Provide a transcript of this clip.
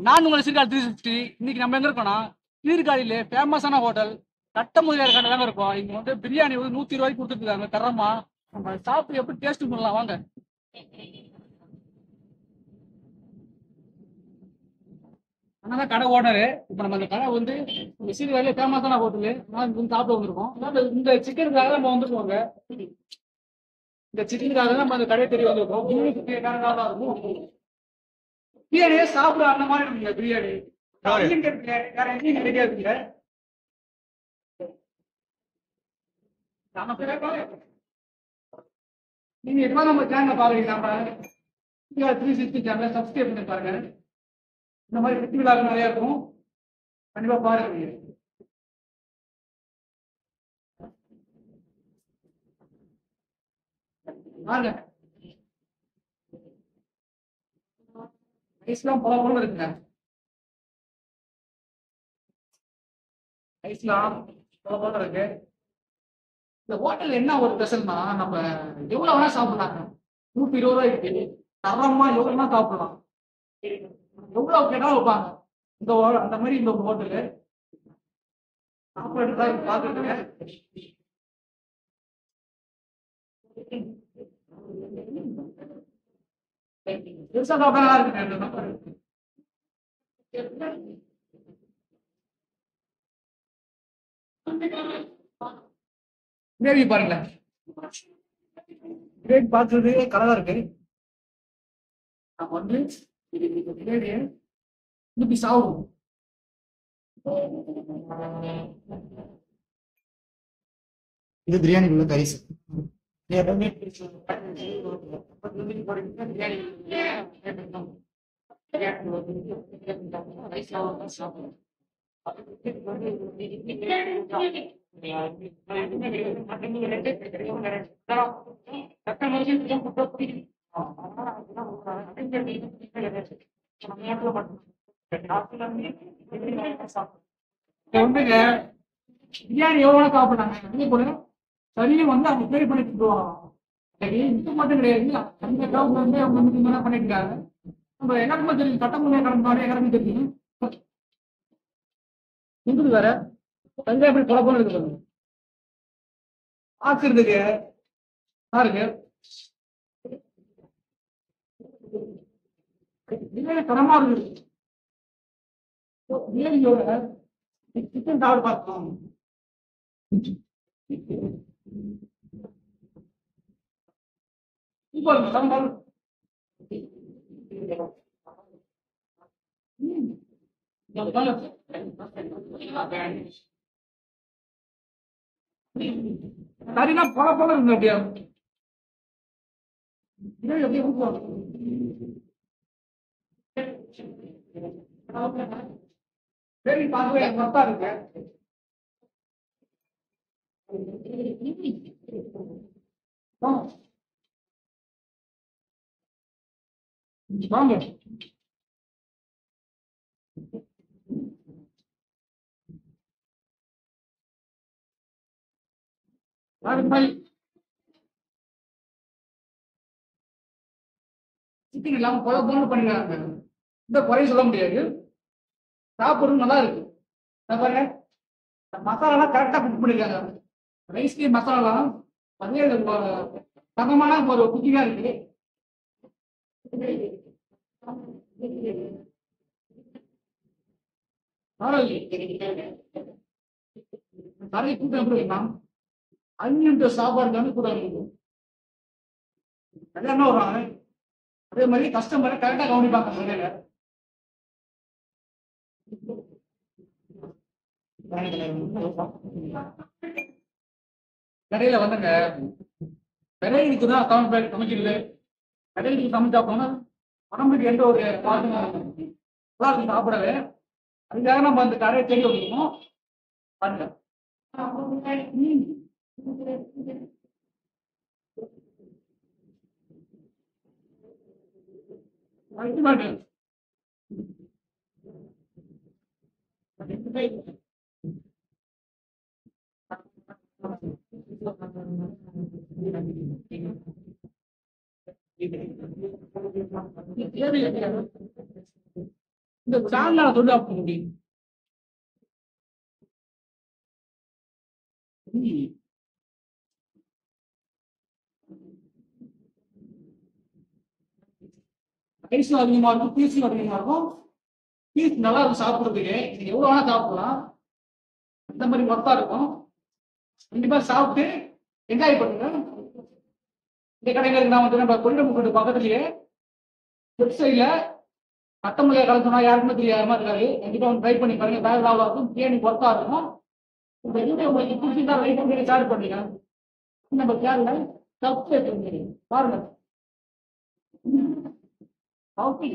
நான் உங்களை சீர்காழி 360. இன்னைக்கு நம்ம எங்க இருக்கோம்னா சீர்காழியிலே ஃபேமஸான ஹோட்டல் கட்ட முதலியார் கடை தாங்க இருக்கும். இங்க வந்து பிரியாணி வந்து 120 கொடுத்துருக்காங்க தரமா. நம்ம சாப்பிட்டு எப்படி டேஸ்ட் பண்ணலாம் வாங்க. அண்ணா கடை ஓனரு. இப்ப நம்ம அந்த கடை வந்து சீர்காழியில ஃபேமஸான ஹோட்டலு. நான் வந்து சாப்பிட வந்திருக்கோம். இந்த சிக்கனுக்காக நம்ம வந்துருக்கோங்க. இந்த சிக்கனுக்காக தான் நம்ம அந்த கடையை தெரிய வந்திருக்கோம். தான் இருக்கும் பிரியாணியே சாப்பிட அந்த மாதிரி இருக்குங்க பிரியாணி. அன்லிமிட்டட் பிரியாணி வேற எங்கேயும் கிடைக்காதுங்க. நீங்க எப்ப நம்ம சேனல் பாக்குறீங்க, நம்ம 360 சேனலை சப்ஸ்கிரைப் பண்ணி பாருங்க. இந்த மாதிரி வெற்றி விழாக்கள் நிறைய இருக்கும். கண்டிப்பா பாருங்க. பாருங்க ஐஸ்லாம் பல பழம் இருக்குங்க. ஐஸ்லாம் பல பழம் இருக்கு. இந்த ஹோட்டல் என்ன ஒரு ஸ்பெஷல்னா நம்ம எவ்வளவு வேணா சாப்பிடலாங்க. 120 ரூபாய்க்கு தரமா எவ்வளவு வேணா சாப்பிடலாம். எவ்வளவு கேட்டாலும் வைப்பாங்க. அந்த மாதிரி இந்த ஹோட்டலு சாப்பாடு தான் பாத்துருக்கேங்க. பெருசா சாப்பிடா இருக்குங்க. கிரேவி பாருங்களேன். கிரேவி பார்க்கறது கலரா இருக்கு. நம்ம வந்து கிரேவியை திருப்பி சாப்பிடுவோம். இது பிரியாணிக்குள்ள கறி. வந்துங்க பிரியாணி எவ்வளவு சாப்பிடலாங்க. அதே போல சரியும் வந்து அவங்க ப்ளே பண்ணி கொடுத்துருவாங்க. இது மட்டும் கிடையாது. அந்த கிரௌண்ட் வந்து அவங்க வந்து இந்த மாதிரி பண்ணிருக்காங்க. நம்ம எல்லாருக்குமே தெரியும் சட்டமன்ற கடந்தாலே எல்லாருமே தெரியும். இந்து வேற தஞ்சை எப்படி குழப்பம் இருக்கு பாக்குறதுக்கு இருக்கு. பிரியாணி தரமா இருக்கு. பிரியாணியோட சிக்கன் சாப்பிட்டு பார்க்கலாம். சூப்பர் சாம்பார். சரினா பல பல இருக்கு. அப்படியா எப்படி ஊற்றுவாங்க. சரி பார்க்கவே மொத்தா இருக்கு. வாங்க சிக்கன் இல்லாம கொலை போன பண்ணிடுறாங்க. இந்த குறைய சொல்ல முடியாது. சாப்பிடுறது நல்லா இருக்கு. பாருங்க மசாலாலாம் கரெக்டா குக் பண்ணிருக்காங்க. ரைஸ்லயே மசாலாலாம் அதே தரமான ஒரு குக்கிங்கா இருக்கு. நிறைய கூட்டம் எப்படி இருக்கலாம். அன்னிட்டு சாப்பாடு தானே கூட இருக்கும். கல்யாணம் வருவாங்க. அதே மாதிரி கஸ்டமரை கரெக்டா கவனிப்பாங்க. கடையில வந்துங்க விரைவுக்கு தான் சமைக்கிறது. கடையிலுக்கு சமைச்சா போனா உடம்புக்கு எந்த ஒரு பாதிப்பும் சாப்பிடவே. அதுக்காக நம்ம அந்த கடையை தேடி வைக்கணும். பாருங்க அல்டிமேட். இந்த சேனல் சொல்லு அப்படி ரைஸும் அதிகமா இருக்கும், பீஸும் அதிகமா இருக்கும். பீஸ் நல்லா இருக்கும் சாப்பிடுறதுக்கு, நீங்க எவ்வளவு வேணா சாப்பிடலாம். இந்த மாதிரி ஒர்த்தா இருக்கும். கண்டிப்பா சாப்பிட்டு என்ஜாய் பண்ணுங்க. இந்த கடைகளுக்கு நான் வந்து நம்ம கொள்ளிடம் பக்கத்துலயே லெஃப்ட் சைட்ல அட்டமலையா கடை சொன்னா யாருக்குமே தெரியாம இருக்காது. கண்டிப்பா வந்து ட்ரை பண்ணி பாருங்க. வேற லெவலா இருக்கும், பிரியாணி ஒர்த்தா இருக்கும். இந்த வீடியோ உங்களுக்கு பிடிச்சிருந்தா லைக் பண்ணி ஷேர் பண்ணுங்க. நம்ம சேனலை சப்ஸ்கிரைப் பண்ணுங்க. பாருங்க. ஓகே.